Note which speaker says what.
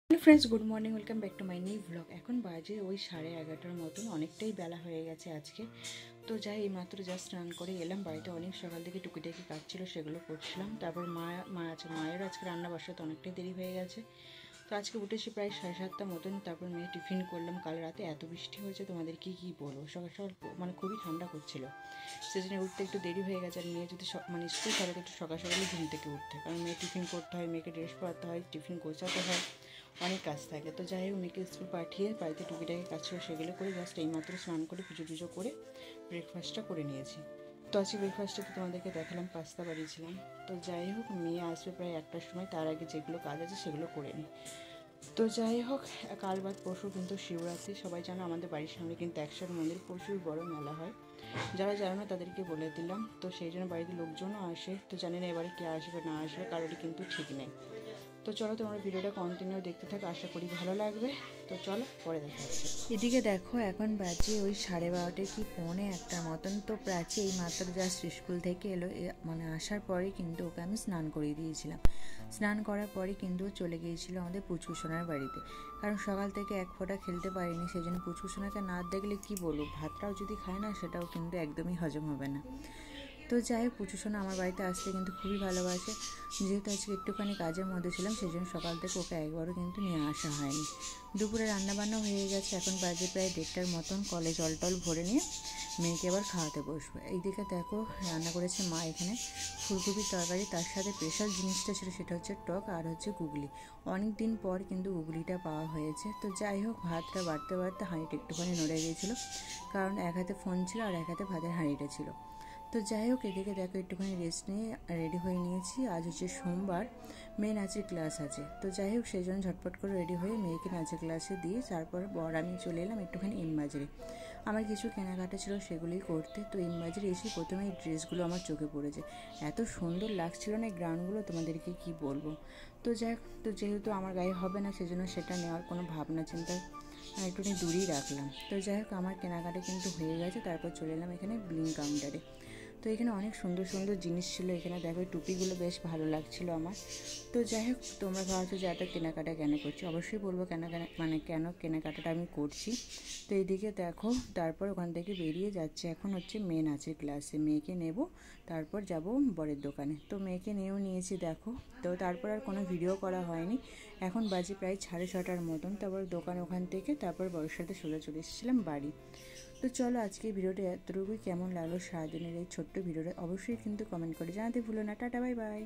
Speaker 1: Hello friends, good morning, welcome back to my new blog. এখন বাজে ওই 11:30 মতন, অনেকটাই বেলা হয়ে গেছে আজকে। তো যাই এইমাত্র জাস্ট স্নান করে এলাম। বাড়িতে অনেক সকাল থেকে টুকিটাকি কাজ ছিল, সেগুলো করছিলাম। তারপর মায়ের আজকে রান্না বসাতে অনেকটাই দেরি হয়ে গেছে। তো আজকে উঠেছি প্রায় 7:30 মতন। তারপর মেয়ে টিফিন করলাম। কাল রাতে এত বৃষ্টি হয়েছে, তোমাদেরকে কী বলবো। সকাল সকাল মানে খুবই ঠান্ডা করছিল, সেজন্য উঠতে একটু দেরি হয়ে গেছে। আর মেয়ে যদি স্কুল তাহলে একটু সকাল সকালে ঘুম থেকে উঠতে হয়, কারণ মেয়ে টিফিন করতে হয়, মেয়েকে ড্রেস পরাতে হয়, টিফিন গোছাতে হয়, অনেক কাজ থাকে। তো যাই হোক, মেয়েকে স্কুল পাঠিয়ে বাড়িতে টুকিটাকি কাজ ছিল, সেগুলো করে জাস্ট এইমাত্র স্নান করে পুজো টুজো করে ব্রেকফাস্টটা করে নিয়েছি। তো আজকে ব্রেকফাস্টে তো তোমাদেরকে দেখালাম, পাস্তা বানিয়েছিলাম। তো যাই হোক, মেয়ে আসবে প্রায় 1টার সময়, তার আগে যেগুলো কাজ আছে সেগুলো করে নিই। তো যাই হোক, কাল বাদ পরশু কিন্তু শিবরাত্রি। সবাই জানো আমাদের বাড়ির সামনে কিন্তু একশোর মন্দির প্রচুর বড় মেলা হয়। যারা জানো না তাদেরকে বলে দিলাম। তো সেই জন্য বাড়িতে লোকজনও আসে। তো জানি না এবারে কে আসবে না আসবে, কারোরই কিন্তু ঠিক নেই। তো চলো, তোমরা ভিডিওটা কন্টিনিউ দেখতে থাকো, আশা করি ভালো লাগবে। তো চলো, পরে দেখা যাচ্ছে। এদিকে দেখো, এখন বাজে ওই 12:30 কি 1:45 মতন। তো প্রাচী এই মাত্র জাস্ট স্কুল থেকে এলো, মানে আসার পরে কিন্তু ওকে আমি স্নান করিয়ে দিয়েছিলাম। স্নান করার পরে কিন্তু চলে গিয়েছিল আমাদের পুচকুসোনার বাড়িতে, কারণ সকাল থেকে এক ফোঁটা খেলতে পারিনি। সেই জন্য পুচকুসোনাকে না দেখলে কি বলবো, ভাতটাও যদি খায় না সেটাও কিন্তু একদমই হজম হবে না। তো যাই হোক, পুচকুসোনা আমার বাড়িতে আসতে কিন্তু খুবই ভালোবাসে। যেহেতু আজকে একটুখানি কাজের মধ্যে ছিলাম, সেই জন্য সকাল থেকে ওকে একবারও কিন্তু নিয়ে আসা হয়নি। দুপুরে রান্নাবান্না হয়ে গেছে, এখন বাজে প্রায় 1:30 মতন। কলে জল টল ভরে নিয়ে মেয়েকে আবার খাওয়াতে বসবো। এইদিকে দেখো, রান্না করেছে মা এখানে ফুলকপির তরকারি, তার সাথে স্পেশাল জিনিসটা ছিল সেটা হচ্ছে টক আর হচ্ছে গুগলি। অনেক দিন পর কিন্তু গুগলিটা পাওয়া হয়েছে। তো যাই হোক, ভাতটা বাড়তে বাড়তে হাঁড়িটা একটুখানি নড়ে গিয়েছিলো, কারণ এক হাতে ফোন ছিল আর এক হাতে ভাতের হাঁড়িটা ছিল। তো যাই হোক, এদিকে দেখো একটুখানি রেস্ট নিয়ে রেডি হয়ে নিয়েছি। আজ হচ্ছে সোমবার, মেয়ে নাচের ক্লাস আছে। তো যাই হোক, সেই জন্য ঝটপট করে রেডি হয়ে মেয়েকে নাচের ক্লাসে দিয়ে তারপর আমি চলে এলাম একটুখানি এমবাজারে। আমার কিছু কেনাকাটা ছিল সেগুলোই করতে। তো এমবাজারে এসে প্রথমে এই ড্রেসগুলো আমার চোখে পড়েছে, এত সুন্দর লাগছিল না এই গ্রাউন্ডগুলো, তোমাদেরকে কি বলবো। তো যাই হোক, তো যেহেতু আমার গায়ে হবে না, সেজন্য সেটা নেওয়ার কোনো ভাবনা চিন্তা একটুখানি দূরেই রাখলাম। তো যাই হোক, আমার কেনাকাটা কিন্তু হয়ে গেছে। তারপর চলে এলাম এখানে বিলিং কাউন্টারে। তো এখানে অনেক সুন্দর সুন্দর জিনিস ছিল। এখানে দেখো টুপিগুলো বেশ ভালো লাগছিলো আমার। তো যাই হোক, তোমরা ভাবছো যে এত কেনাকাটা কেন করছি, অবশ্যই বলবো কেন কেনাকাটাটা আমি করছি। তো এইদিকে দেখো, তারপর ওখান থেকে বেরিয়ে যাচ্ছে, এখন হচ্ছে মেয়ে নাচের ক্লাসে। মেয়েকে নেব, তারপর যাব বরের দোকানে। তো মেয়েকে নিয়েও নিয়েছি দেখো। তো তারপর আর কোনো ভিডিও করা হয়নি। এখন বাজে প্রায় 6:30 মতন। তারপর দোকান ওখান থেকে তারপর বরের সাথে সোজা চলে এসেছিলাম বাড়ি। তো চলো, আজকে ভিডিওটা এতটুকুই। কেমন লাগলো সারাদিনের এই ছোট্ট ভিডিওটা অবশ্যই কিন্তু কমেন্ট করে জানাতে ভুলো না। Tata, bye bye.